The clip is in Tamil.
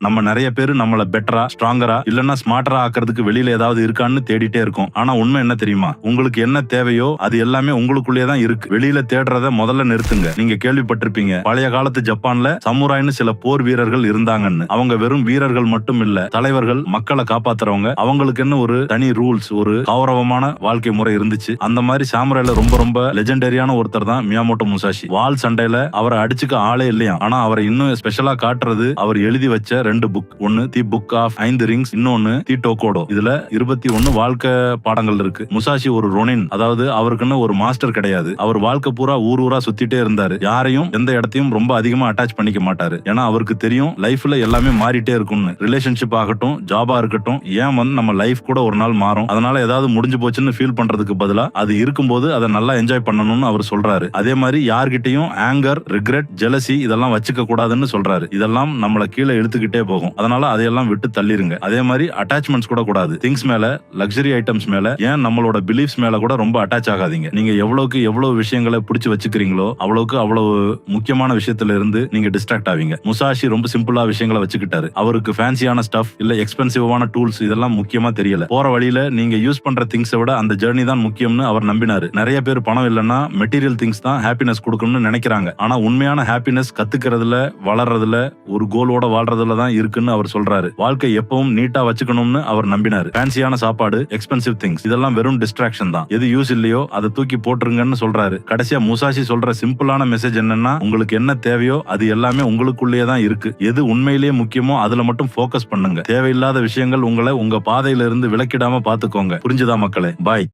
நம்ம நிறைய பேர் நம்மள பெட்டரா, ஸ்ட்ராங்கரா இல்லன்னா ஸ்மார்ட்டரா ஆக்கிறதுக்கு வெளியில ஏதாவது இருக்கான்னு தேடிட்டே இருக்கோம். ஆனா உண்மை என்ன தெரியுமா? உங்களுக்கு என்ன தேவையோ அது எல்லாமே உங்களுக்குள்ளே தான் இருக்கு. வெளியில தேடுறத முதல்ல நிறுத்துங்க. நீங்க கேள்விப்பட்டிருப்பீங்க, பழைய காலத்து ஜப்பான்ல சமுராய்னு சில போர் வீரர்கள் இருந்தாங்கன்னு. அவங்க வெறும் வீரர்கள் மட்டும் இல்ல, தலைவர்கள், மக்களை காப்பாத்துறவங்க. அவங்களுக்குன்னு ஒரு தனி ரூல்ஸ், ஒரு கௌரவமான வாழ்க்கை முறை இருந்துச்சு. அந்த மாதிரி சாமுராய்ல ரொம்ப ரொம்ப லெஜெண்டரியான ஒருத்தர் தான் மியாமோட்டோ முசாஷி. வால் சண்டையில அவரை அடிச்சுக்க ஆளே இல்லையா. ஆனா அவரை இன்னும் ஸ்பெஷலா காட்டுறது அவர் எழுதி வச்ச 2 புக். ஒன்னு தி புக் ஆஃப் 5 ரிங்ஸ், இன்னொன்னு தி டோகோடோ. இதுல 21 வாழ்க்கை பாடங்கள் இருக்கு. முசாஷி ஒரு ரொனின், அதாவது அவருக்குன்னு ஒரு மாஸ்டர் கிடையாது. அவர் வாழ்க்கை பூரா ஊரா சுத்திட்டே இருந்தாரு. யாரையும் எந்த இடத்தையும் ரொம்ப அதிகமா அட்டாச் பண்ணிக்க மாட்டாரு. ஏன்னா அவருக்கு தெரியும் லைஃப்ல எல்லாமே மாறிட்டே இருக்கும்னு. ரிலேஷன்ஷிப் ஆகட்டும், ஜாபா இருக்கட்டும், ஏன் நம்ம லைஃப் கூட ஒரு நாள் மாறும். அதனால ஏதாவது முடிஞ்சு போச்சுன்னு ஃபீல் பண்றதுக்கு பதிலா அது இருக்கும்போது அதை நல்லா என்ஜாய் பண்ணணும்னு அவர் சொல்றாரு. அதே மாதிரி யார்கிட்டயும் ஆங்கர், ரிக்ரெட், ஜெலசி இதெல்லாம் வச்சுக்க கூடாதுன்னு சொல்றாரு. இதெல்லாம் நம்மள கீழே இழுத்துக்கிட்டே போகும். அதனால அதையெல்லாம் விட்டு தள்ளிருங்க. அதே மாதிரி அட்டாச்மெண்ட்ஸ் கூட கூடாது. திங்ஸ் மேல, லக்ஸரி ஐட்டம்ஸ் மேல, ஏன் நம்மளோட பிலீஃப்ஸ் மேல கூட ரொம்ப அட்டாச் ஆகாதீங்க. நீங்க எவ்வளவுக்கு எவ்வளவு விஷயங்களை பிடிச்சு வச்சுக்கிறீங்களோ அவ்வளவுக்கு அவ்வளவு முக்கியமான விஷயத்துல இருந்து நீங்க டிஸ்ட்ராக்ட் ஆவீங்க. முசாஷி ரொம்ப சிம்பிளா விஷயங்களை வச்சுக்கிட்டாரு. அவருக்கு ஃபேன்சியான ஸ்டஃப் இல்ல எக்ஸ்பென்சிவான டூல்ஸ் இதெல்லாம் முக்கியமா தெரியல. போற வழியில நீங்க யூஸ் பண்ற திங்ஸை விட அந்த ஜர்னி தான் முக்கியம்னு அவர் நம்பினாரு. நிறைய பேர் பணம் இல்லைன்னா மெட்டீரியல் திங்ஸ் தான் ஹாப்பினஸ் கொடுக்கணும்னு நினைக்கிறாங்க. ஆனா உண்மையான ஹாப்பினஸ் கத்துக்கிறதுல, வளர்றதுல, ஒரு கோலோட வாழ்றதுல தான் இருக்குன்னு அவர் சொல்றாரு. வாழ்க்கை எப்பவும் நீட்டா வச்சுக்கணும்னு அவர் நம்பினாரு. ஃபேன்சியான சாப்பாடு, எக்ஸ்பென்சிவ் திங்ஸ் இதெல்லாம் வெறும் டிஸ்ட்ராக்ஷன் தான். எது யூஸ் இல்லையோ அதை தூக்கி போட்டுருங்கன்னு சொல்றாரு. கடைசியா முசாஷி சொல்ற சிம்பிளான மெசேஜ் என்னன்னா, உங்களுக்கு என்ன தேவையோ அது எல்லாமே உங்களுக்குள்ளேயே தான் இருக்கு. எது உண்மையிலேயே முக்கியமோ அதுல மட்டும் போக்கஸ் பண்ணுங்க. தேவையில்லாத விஷயங்கள் உங்களை உங்க பாதையில இருந்து விலக்கிடாம பாத்துக்கோங்க. புரிஞ்சுதா மக்களே? பாய்.